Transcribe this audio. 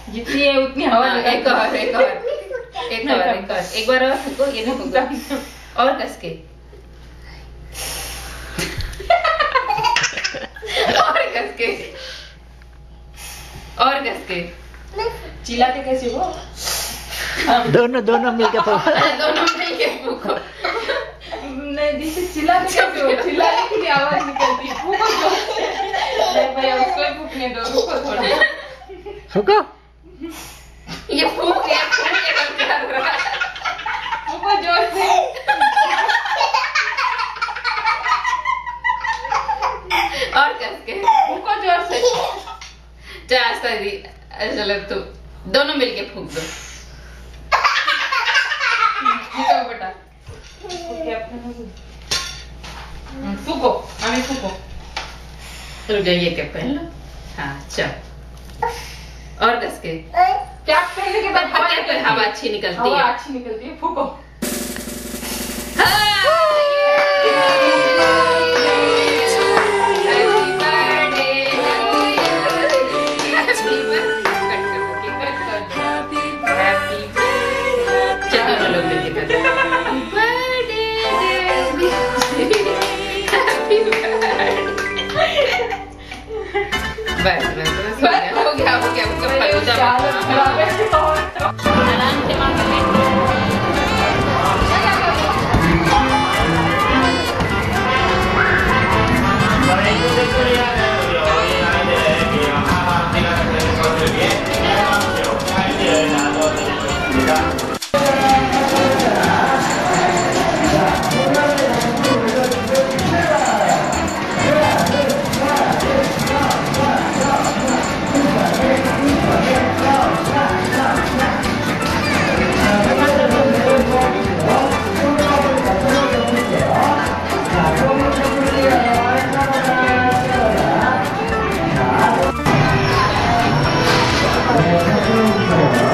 जितनी है उतनी हवा एक और एक बार और फूको, ये नहीं फूको और कस के और कस के चिल्लाते कैसे हो? दोनों मिलकर फूको नहीं जिसे चिल्लाते कैसे हो? चिल्लाने के लिए आवाज निकलती है, फूको जोर से। नहीं भैया उसको ही फूकने दो, रुको थोड़ा। फूको। ये फूक के कर रहा है। फूको जोर से। और कस के फूको जोर से। चलो तुम दोनों मिलके फूक दो। फूको बेटा। फूको, हमें फूको। रुक जाइए, क्या पहन लो। हाँ चल और कस के कैप पहनने के बाद हवा अच्छी निकलती हवा है। अच्छी निकलती है, फूको। बस हो गया आराम से मार Thank you.